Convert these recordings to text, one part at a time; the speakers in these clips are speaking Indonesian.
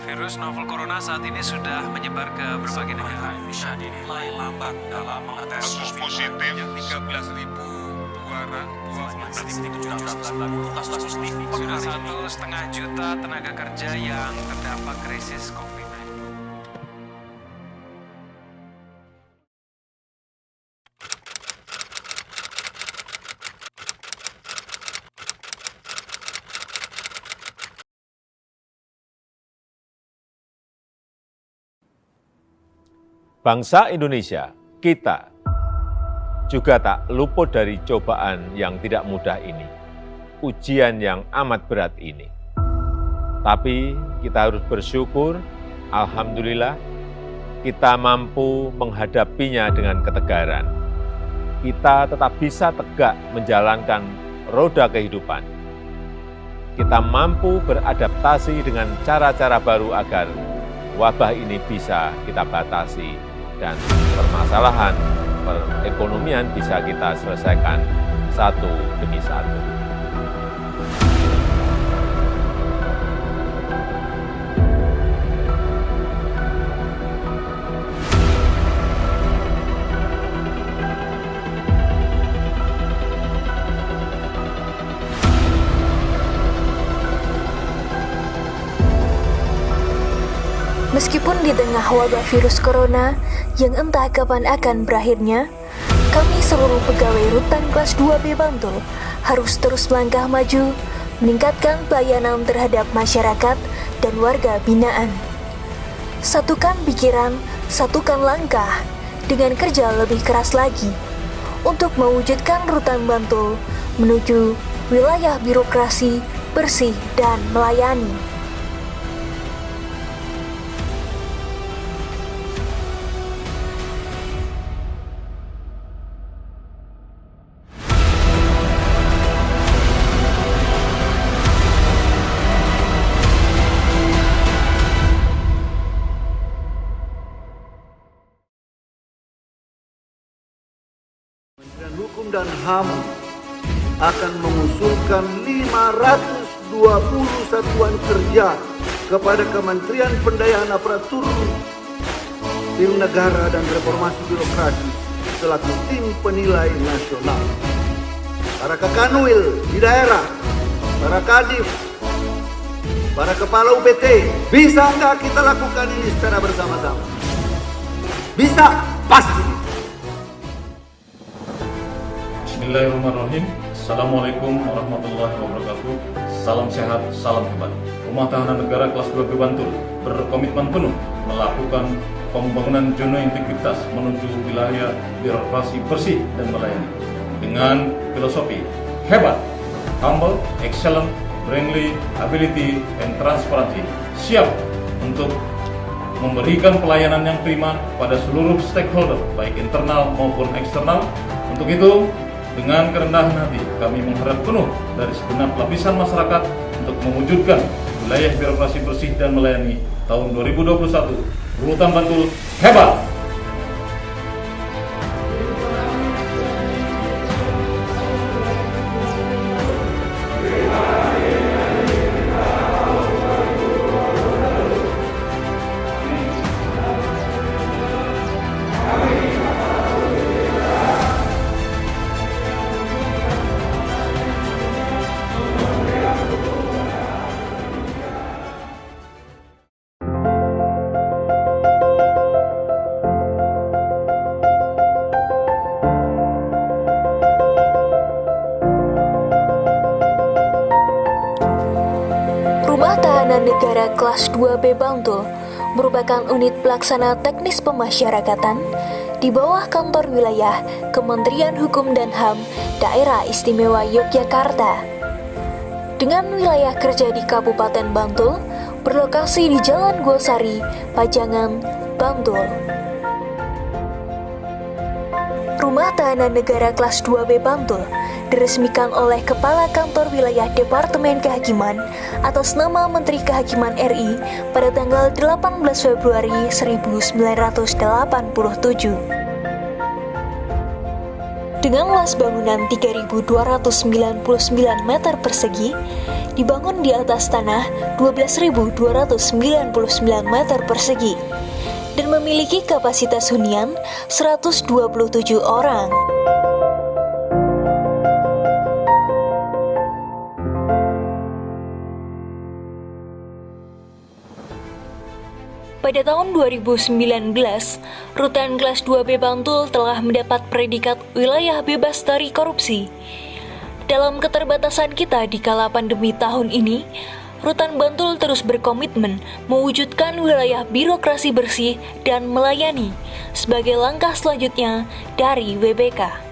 Virus novel corona saat ini sudah menyebar ke berbagai negara. Bisa dinilai lambat dalam mengetes Kasus positif yang 13.226. Sudah 1,5 juta tenaga kerja yang terdampak krisis COVID-19. Bangsa Indonesia, kita juga tak luput dari cobaan yang tidak mudah ini, ujian yang amat berat ini. Tapi kita harus bersyukur, alhamdulillah, kita mampu menghadapinya dengan ketegaran. Kita tetap bisa tegak menjalankan roda kehidupan. Kita mampu beradaptasi dengan cara-cara baru agar wabah ini bisa kita batasi dan permasalahan perekonomian bisa kita selesaikan satu demi satu. Meskipun di tengah wabah virus corona yang entah kapan akan berakhirnya, kami seluruh pegawai Rutan Kelas 2B Bantul harus terus melangkah maju, meningkatkan pelayanan terhadap masyarakat dan warga binaan. Satukan pikiran, satukan langkah, dengan kerja lebih keras lagi untuk mewujudkan Rutan Bantul menuju wilayah birokrasi bersih dan melayani. Kementerian Hukum dan HAM akan mengusulkan 520 satuan kerja kepada Kementerian Pendayaan Aparatur Tim Negara dan Reformasi Birokrasi selaku tim penilai nasional. Para Kakanwil di daerah, para Kadif, para Kepala UPT, bisa nggak kita lakukan ini secara bersama-sama? Bisa, pasti. Bismillahirrahmanirrahim. Assalamualaikum warahmatullahi wabarakatuh. Salam sehat, salam hebat. Rumah Tahanan Negara Kelas 2B Bantul berkomitmen penuh melakukan pembangunan zona integritas menuju wilayah birokrasi bersih dan melayani dengan filosofi hebat, humble, excellent, friendly, ability, and transparency. Siap untuk memberikan pelayanan yang prima pada seluruh stakeholder baik internal maupun eksternal. Untuk itu, dengan kerendahan hati, kami mengharap penuh dari segenap lapisan masyarakat untuk mewujudkan wilayah birokrasi bersih dan melayani tahun 2021. Rutan Bantul hebat! Rumah Tahanan Negara Kelas 2B Bantul merupakan unit pelaksana teknis pemasyarakatan di bawah kantor wilayah Kementerian Hukum dan HAM Daerah Istimewa Yogyakarta. Dengan wilayah kerja di Kabupaten Bantul, berlokasi di Jalan Gosari, Pajangan, Bantul. Rumah Tahanan Negara Kelas 2B Bantul diresmikan oleh Kepala Kantor Wilayah Departemen Kehakiman atas nama Menteri Kehakiman RI pada tanggal 18 Februari 1987. Dengan luas bangunan 3.299 meter persegi dibangun di atas tanah 12.299 meter persegi dan memiliki kapasitas hunian 127 orang. Pada tahun 2019, Rutan Kelas 2B Bantul telah mendapat predikat wilayah bebas dari korupsi. Dalam keterbatasan kita di kala pandemi tahun ini, Rutan Bantul terus berkomitmen mewujudkan wilayah birokrasi bersih dan melayani sebagai langkah selanjutnya dari WBK.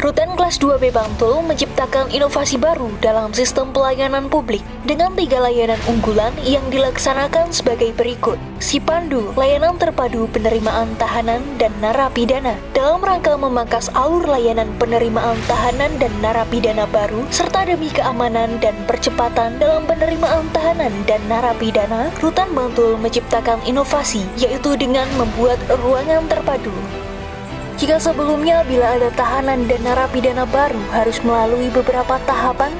Rutan Kelas 2B Bantul menciptakan inovasi baru dalam sistem pelayanan publik dengan 3 layanan unggulan yang dilaksanakan sebagai berikut. Sipandu, layanan terpadu penerimaan tahanan dan narapidana, dalam rangka memangkas alur layanan penerimaan tahanan dan narapidana baru, serta demi keamanan dan percepatan dalam penerimaan tahanan dan narapidana, Rutan Bantul menciptakan inovasi, yaitu dengan membuat ruangan terpadu. Jika sebelumnya bila ada tahanan dan narapidana baru harus melalui beberapa tahapan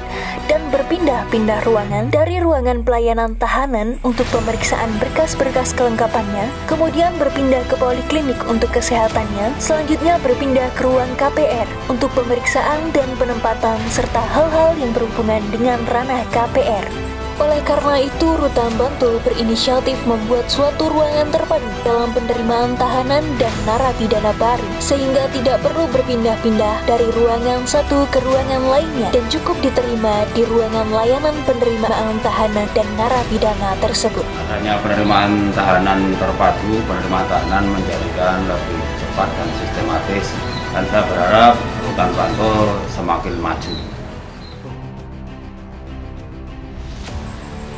dan berpindah-pindah ruangan dari ruangan pelayanan tahanan untuk pemeriksaan berkas-berkas kelengkapannya, kemudian berpindah ke poliklinik untuk kesehatannya, selanjutnya berpindah ke ruang KPR untuk pemeriksaan dan penempatan serta hal-hal yang berhubungan dengan ranah KPR. Oleh karena itu, Rutan Bantul berinisiatif membuat suatu ruangan terpadu dalam penerimaan tahanan dan narapidana baru, sehingga tidak perlu berpindah-pindah dari ruangan satu ke ruangan lainnya dan cukup diterima di ruangan layanan penerimaan tahanan dan narapidana tersebut. Adanya penerimaan tahanan terpadu, penerimaan tahanan menjadikan lebih cepat dan sistematis, dan saya berharap Rutan Bantul semakin maju.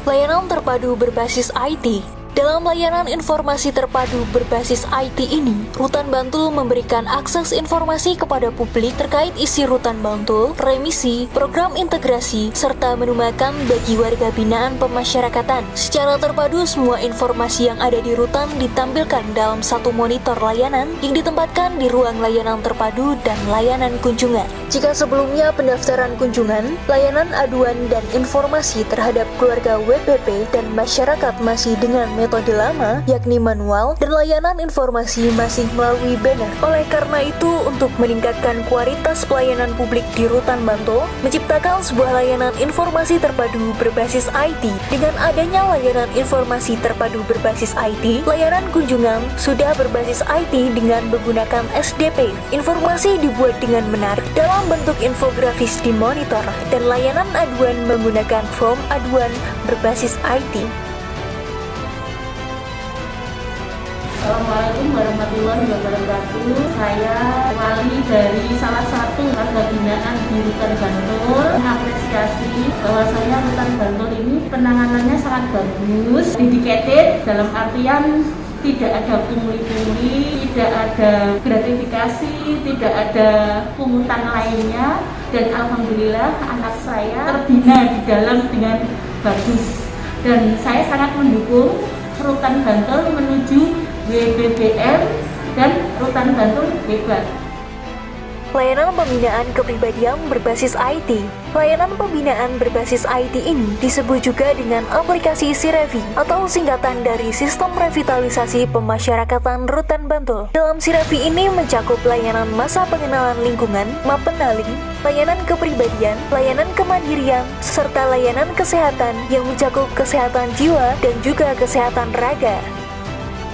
Layanan terpadu berbasis IT. Dalam layanan informasi terpadu berbasis IT ini, Rutan Bantul memberikan akses informasi kepada publik terkait isi Rutan Bantul, remisi, program integrasi, serta menu makan bagi warga binaan pemasyarakatan. Secara terpadu, semua informasi yang ada di Rutan ditampilkan dalam satu monitor layanan yang ditempatkan di ruang layanan terpadu dan layanan kunjungan. Jika sebelumnya pendaftaran kunjungan, layanan aduan dan informasi terhadap keluarga WPP dan masyarakat masih dengan metode lama, yakni manual, dan layanan informasi masih melalui banner. Oleh karena itu, untuk meningkatkan kualitas pelayanan publik di Rutan Bantul, menciptakan sebuah layanan informasi terpadu berbasis IT. Dengan adanya layanan informasi terpadu berbasis IT, layanan kunjungan sudah berbasis IT dengan menggunakan SDP. Informasi dibuat dengan menarik dalam bentuk infografis di monitor, dan layanan aduan menggunakan form aduan berbasis IT. Assalamualaikum warahmatullahi wabarakatuh. Saya wali dari salah satu warga binaan di Rutan Bantul, mengapresiasi bahwasanya Rutan Bantul ini penanganannya sangat bagus, dedicated dalam artian tidak ada pungli-pungli, tidak ada gratifikasi, tidak ada pungutan lainnya, dan alhamdulillah anak saya terbina di dalam dengan bagus, dan saya sangat mendukung Rutan Bantul menuju WBBM dan Rutan Bantul bebas. Layanan pembinaan kepribadian berbasis IT. Layanan pembinaan berbasis IT ini disebut juga dengan aplikasi Sirevi atau singkatan dari Sistem Revitalisasi Pemasyarakatan Rutan Bantul. Dalam Sirevi ini mencakup layanan masa pengenalan lingkungan, mapenaling, layanan kepribadian, layanan kemandirian, serta layanan kesehatan yang mencakup kesehatan jiwa dan juga kesehatan raga.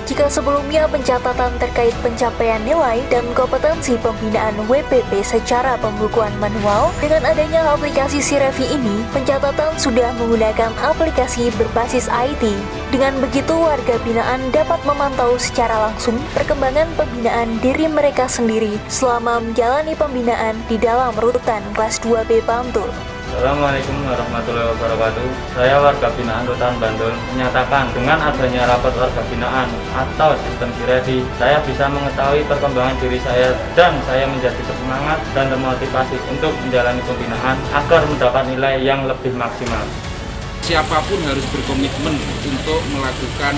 Jika sebelumnya pencatatan terkait pencapaian nilai dan kompetensi pembinaan WPP secara pembukuan manual, dengan adanya aplikasi Sirevi ini, pencatatan sudah menggunakan aplikasi berbasis IT. Dengan begitu, warga binaan dapat memantau secara langsung perkembangan pembinaan diri mereka sendiri selama menjalani pembinaan di dalam Rutan Kelas 2B Bantul. Assalamualaikum warahmatullahi wabarakatuh. Saya warga binaan Rutan Bantul menyatakan dengan adanya rapat warga binaan atau sistem Sirevi, saya bisa mengetahui perkembangan diri saya dan saya menjadi bersemangat dan termotivasi untuk menjalani pembinaan agar mendapat nilai yang lebih maksimal. Siapapun harus berkomitmen untuk melakukan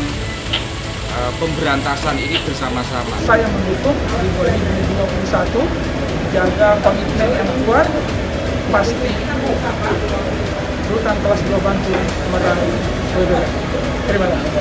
pemberantasan ini bersama-sama. Saya mendukung di 2021 jaga komitmen yang kuat, pasti rutan kelas 2 Bantul meraih kemenangan. Terima kasih.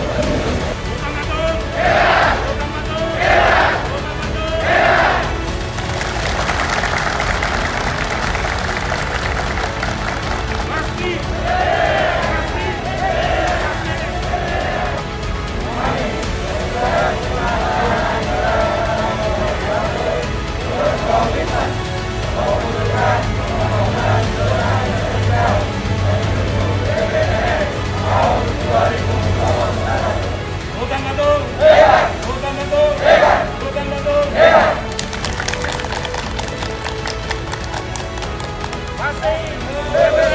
Masih